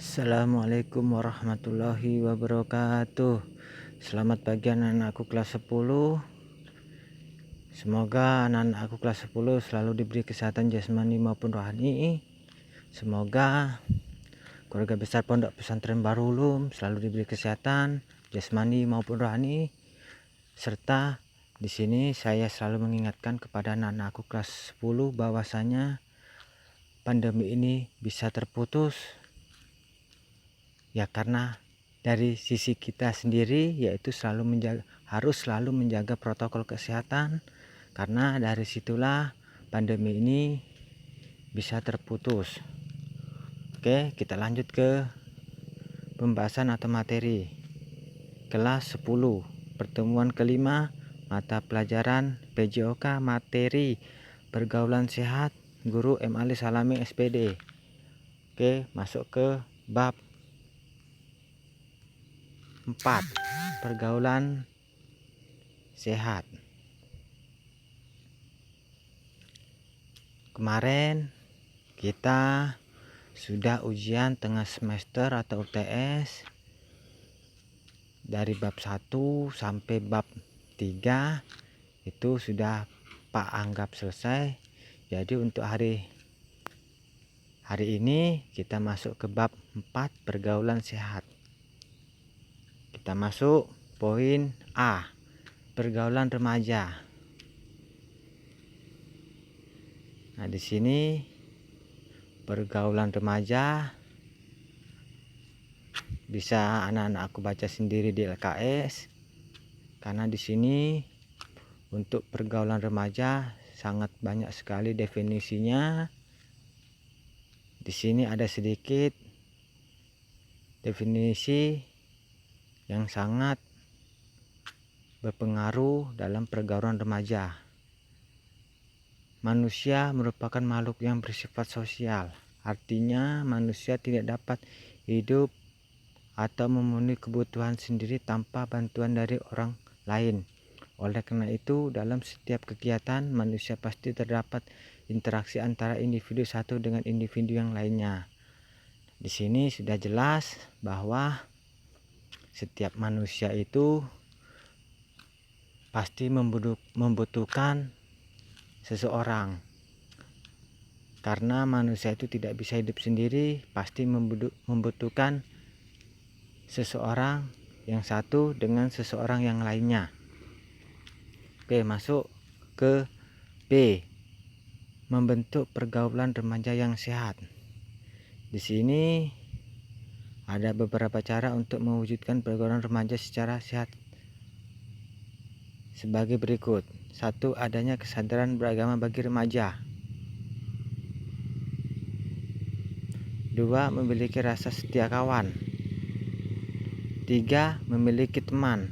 Assalamualaikum warahmatullahi wabarakatuh. Selamat pagi anak-anakku kelas 10. Semoga anak-anak aku kelas 10 selalu diberi kesehatan jasmani maupun rohani. Semoga keluarga besar Pondok Pesantren Bahrul Ulum selalu diberi kesehatan jasmani maupun rohani. Serta di sini saya selalu mengingatkan kepada anak-anak aku kelas 10 bahwasanya pandemi ini bisa terputus. Ya, karena dari sisi kita sendiri yaitu harus selalu menjaga protokol kesehatan, karena dari situlah pandemi ini bisa terputus. Oke, kita lanjut ke pembahasan atau materi kelas 10 pertemuan kelima mata pelajaran PJOK materi pergaulan sehat guru M. Ali Salami SPD. Oke, masuk ke bab 4 pergaulan sehat. Kemarin kita sudah ujian tengah semester atau UTS dari bab 1 sampai bab 3 itu sudah Pak anggap selesai. Jadi untuk hari ini kita masuk ke bab 4 pergaulan sehat. Kita masuk poin A, pergaulan remaja. Nah, di sini pergaulan remaja bisa anak-anak aku baca sendiri di LKS, karena di sini untuk pergaulan remaja sangat banyak sekali definisinya. Di sini ada sedikit definisi yang sangat berpengaruh dalam pergaulan remaja. Manusia merupakan makhluk yang bersifat sosial. Artinya manusia tidak dapat hidup atau memenuhi kebutuhan sendiri tanpa bantuan dari orang lain. Oleh karena itu, dalam setiap kegiatan manusia pasti terdapat interaksi antara individu satu dengan individu yang lainnya. Di sini sudah jelas bahwa setiap manusia itu pasti membutuhkan seseorang. Karena manusia itu tidak bisa hidup sendiri, pasti membutuhkan seseorang yang satu dengan seseorang yang lainnya. Oke, masuk ke B, membentuk pergaulan remaja yang sehat. Di sini ada beberapa cara untuk mewujudkan pergaulan remaja secara sehat sebagai berikut. 1. Adanya kesadaran beragama bagi remaja. 2. Memiliki rasa setia kawan. 3. Memiliki teman.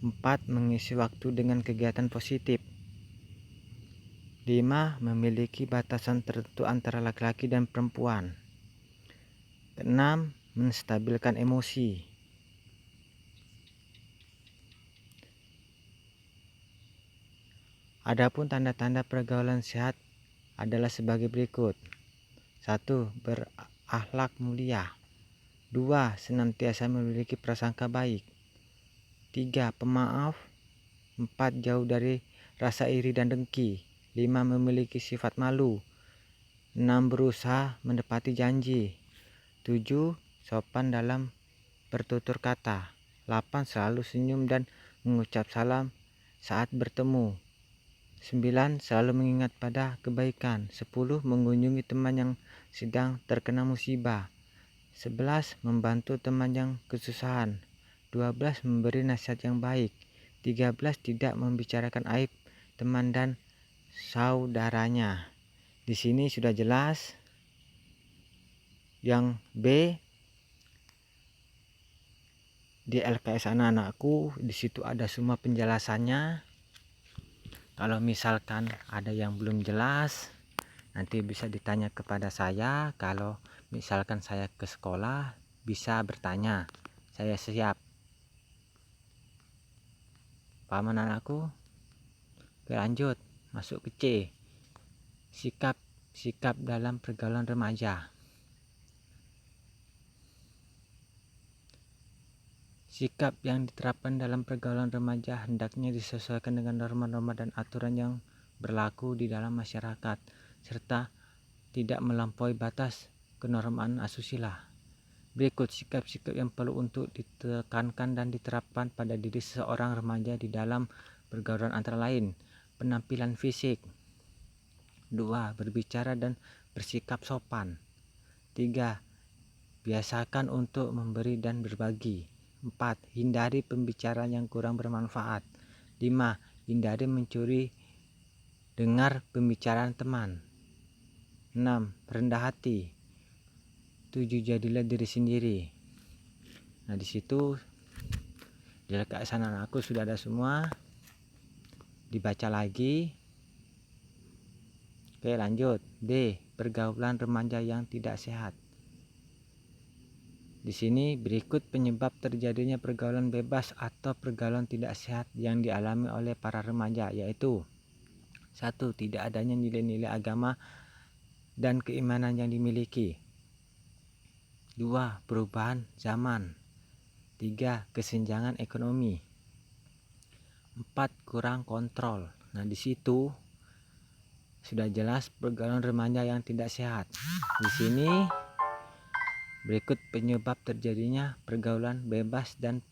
4. Mengisi waktu dengan kegiatan positif. 5. Memiliki batasan tertentu antara laki-laki dan perempuan. 6. Menstabilkan emosi. Adapun tanda-tanda pergaulan sehat adalah sebagai berikut. 1. Berakhlak mulia. 2. Senantiasa memiliki prasangka baik. 3. Pemaaf. 4. Jauh dari rasa iri dan dengki. 5. Memiliki sifat malu. 6. Berusaha menepati janji. 7. Sopan dalam bertutur kata. 8. Selalu senyum dan mengucap salam saat bertemu. 9. Selalu mengingat pada kebaikan. 10. Mengunjungi teman yang sedang terkena musibah. 11. Membantu teman yang kesusahan. 12. Memberi nasihat yang baik. 13. Tidak membicarakan aib teman dan saudaranya. Di sini sudah jelas. Yang B, di LKS anak-anakku, di situ ada semua penjelasannya. Kalau misalkan ada yang belum jelas, nanti bisa ditanya kepada saya. Kalau misalkan saya ke sekolah, bisa bertanya. Saya siap. Paham anakku? Oke, lanjut. Masuk ke C. Sikap dalam pergaulan remaja. Sikap yang diterapkan dalam pergaulan remaja hendaknya disesuaikan dengan norma-norma dan aturan yang berlaku di dalam masyarakat, serta tidak melampaui batas kenormaan asusila. Berikut sikap-sikap yang perlu untuk ditekankan dan diterapkan pada diri seorang remaja di dalam pergaulan, antara lain penampilan fisik. 2. Berbicara dan bersikap sopan. 3. Biasakan untuk memberi dan berbagi. 4. Hindari pembicaraan yang kurang bermanfaat. 5. Hindari mencuri dengar pembicaraan teman. 6. Rendah hati. 7. Jadilah diri sendiri. Nah, di situ di sana aku sudah ada semua. Dibaca lagi. Oke, lanjut. D. Pergaulan remaja yang tidak sehat. Di sini berikut penyebab terjadinya pergaulan bebas atau pergaulan tidak sehat yang dialami oleh para remaja, yaitu 1. Tidak adanya nilai-nilai agama dan keimanan yang dimiliki. 2. Perubahan zaman. 3. Kesenjangan ekonomi. 4. Kurang kontrol. Nah, di situ sudah jelas pergaulan remaja yang tidak sehat. Di sini berikut penyebab terjadinya pergaulan bebas dan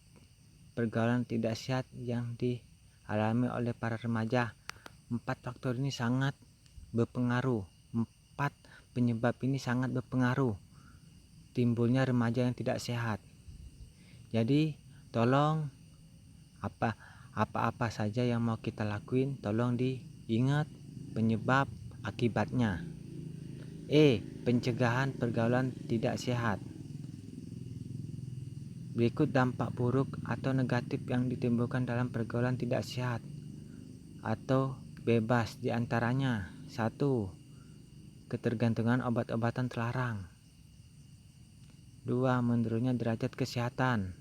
pergaulan tidak sehat yang dialami oleh para remaja. 4 faktor ini sangat berpengaruh. 4 penyebab ini sangat berpengaruh timbulnya remaja yang tidak sehat. Jadi tolong apa-apa saja yang mau kita lakuin, tolong diingat penyebab akibatnya. Pencegahan pergaulan tidak sehat. Berikut dampak buruk atau negatif yang ditimbulkan dalam pergaulan tidak sehat atau bebas, diantaranya 1. Ketergantungan obat-obatan terlarang. 2. Menurunnya derajat kesehatan.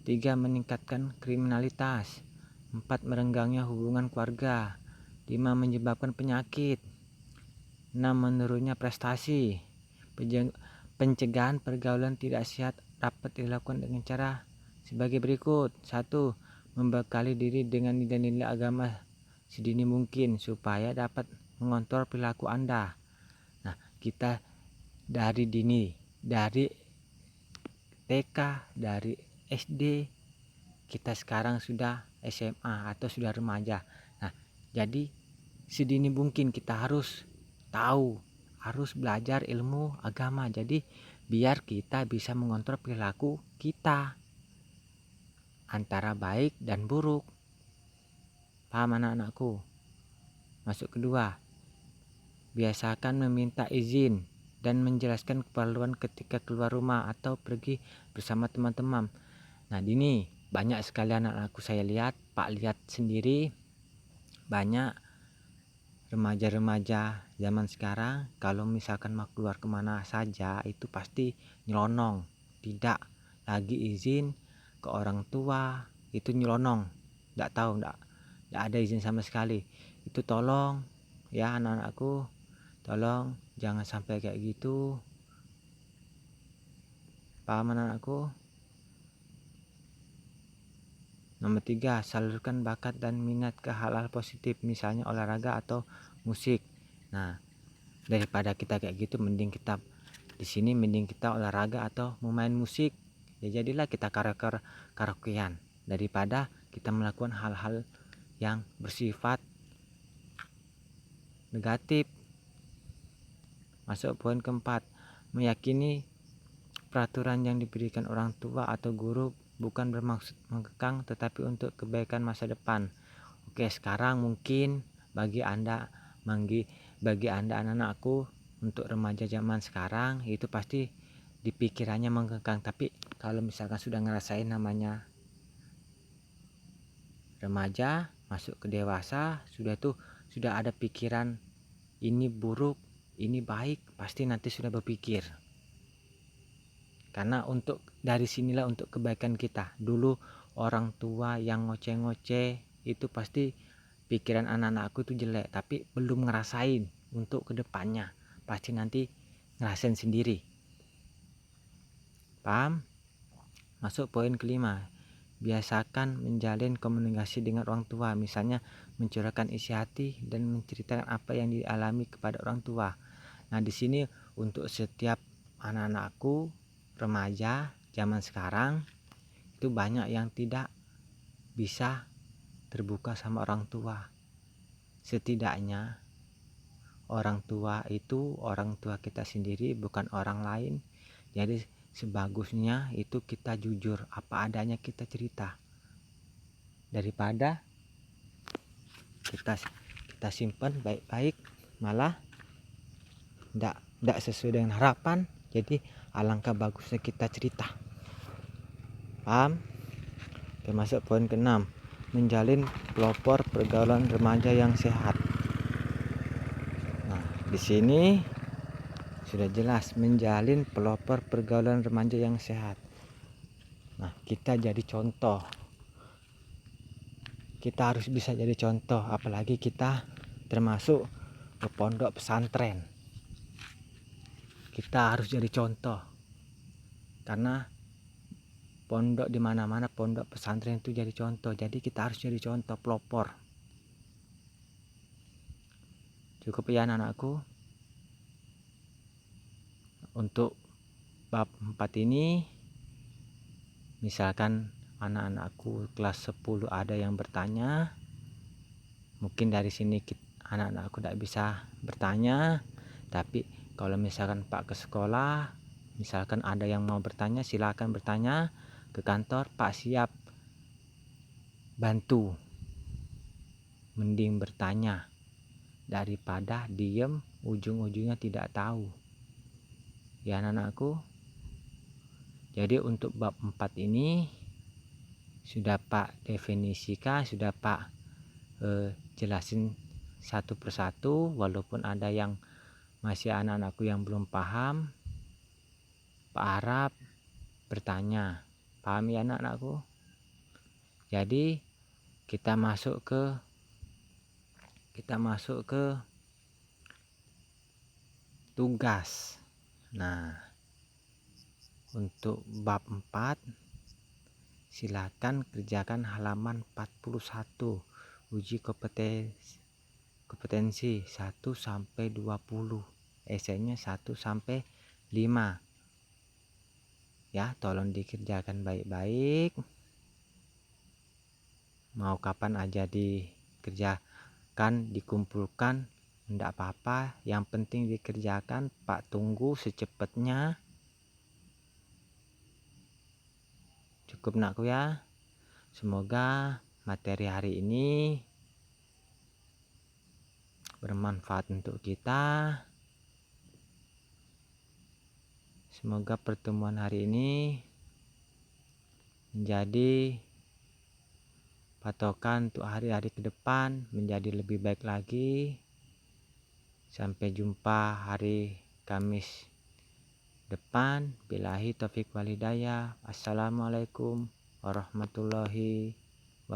3. Meningkatkan kriminalitas. 4. Merenggangnya hubungan keluarga. 5. Menyebabkan penyakit. 6. Menurunnya prestasi. Pencegahan pergaulan tidak sehat dapat dilakukan dengan cara sebagai berikut. 1. Membekali diri dengan nilai-nilai agama sedini mungkin supaya dapat mengontrol perilaku Anda. Nah, kita dari TK, dari SD, kita sekarang sudah SMA atau sudah remaja. Nah, jadi sedini mungkin kita harus tahu, harus belajar ilmu agama. Jadi biar kita bisa mengontrol perilaku kita antara baik dan buruk. Paham anak-anakku? Masuk kedua, biasakan meminta izin dan menjelaskan keperluan ketika keluar rumah atau pergi bersama teman-teman. Nah, ini banyak sekali anak-anakku saya lihat, Pak lihat sendiri, banyak remaja-remaja zaman sekarang kalau misalkan mau keluar kemana saja itu pasti nyelonong, tidak lagi izin ke orang tua, itu nyelonong, tidak ada izin sama sekali. Itu tolong ya anak-anakku, tolong jangan sampai kayak gitu. Paham anak-anakku? Nomor 3, salurkan bakat dan minat ke hal-hal positif, misalnya olahraga atau musik. Nah, daripada kita kayak gitu, mending kita di sini olahraga atau memain musik. Ya jadilah kita karaokean daripada kita melakukan hal-hal yang bersifat negatif. Masuk poin keempat, meyakini peraturan yang diberikan orang tua atau guru bukan bermaksud mengekang tetapi untuk kebaikan masa depan. Oke, sekarang mungkin bagi anda anak-anakku, untuk remaja zaman sekarang itu pasti dipikirannya mengekang. Tapi kalau misalkan sudah ngerasain namanya remaja masuk ke dewasa, sudah ada pikiran ini buruk, ini baik, pasti nanti sudah berpikir. Karena dari sinilah untuk kebaikan kita. Dulu orang tua yang ngoceh-ngoceh itu pasti pikiran anak-anakku itu jelek, tapi belum ngerasain untuk kedepannya. Pasti nanti ngerasain sendiri. Paham? Masuk poin kelima, biasakan menjalin komunikasi dengan orang tua, misalnya mencurahkan isi hati dan menceritakan apa yang dialami kepada orang tua. Nah, di sini untuk setiap anak-anakku remaja zaman sekarang itu banyak yang tidak bisa terbuka sama orang tua. Setidaknya orang tua itu orang tua kita sendiri, bukan orang lain. Jadi sebagusnya itu kita jujur apa adanya, kita cerita, daripada kita simpan baik-baik malah tidak sesuai dengan harapan. Jadi alangkah bagusnya kita cerita. Paham? Termasuk poin ke-6, menjalin pelopor pergaulan remaja yang sehat. Nah, di sini sudah jelas menjalin pelopor pergaulan remaja yang sehat. Nah, kita jadi contoh. Kita harus bisa jadi contoh, apalagi kita termasuk ke pondok pesantren. Kita harus jadi contoh. Karena pondok di mana-mana, pondok pesantren itu jadi contoh. Jadi kita harus jadi contoh, pelopor. Cukup ya anak-anakku. Untuk bab 4 ini, misalkan anak-anakku kelas 10 ada yang bertanya, mungkin dari sini anak-anakku tidak bisa bertanya, tapi kalau misalkan Pak ke sekolah, misalkan ada yang mau bertanya, silakan bertanya ke kantor. Pak siap bantu. Mending bertanya daripada diem ujung-ujungnya tidak tahu. Ya anak-anakku. Jadi untuk bab 4 ini sudah Pak definisikan, sudah Pak jelasin satu persatu. Walaupun ada yang masih anak-anakku yang belum paham, Pak harap bertanya. Paham ya anak-anakku? Jadi kita masuk ke tugas. Nah, untuk bab 4 silakan kerjakan halaman 41, uji kompetensi 1 sampai 20, esainya 1 sampai 5. Ya, tolong dikerjakan baik-baik. Mau kapan aja dikerjakan, dikumpulkan, enggak apa-apa, yang penting dikerjakan. Pak tunggu secepatnya. Cukup nakku ya. Semoga materi hari ini bermanfaat untuk kita. Semoga pertemuan hari ini menjadi patokan untuk hari-hari ke depan, menjadi lebih baik lagi. Sampai jumpa hari Kamis depan. Billahi taufik walhidayah. Assalamualaikum warahmatullahi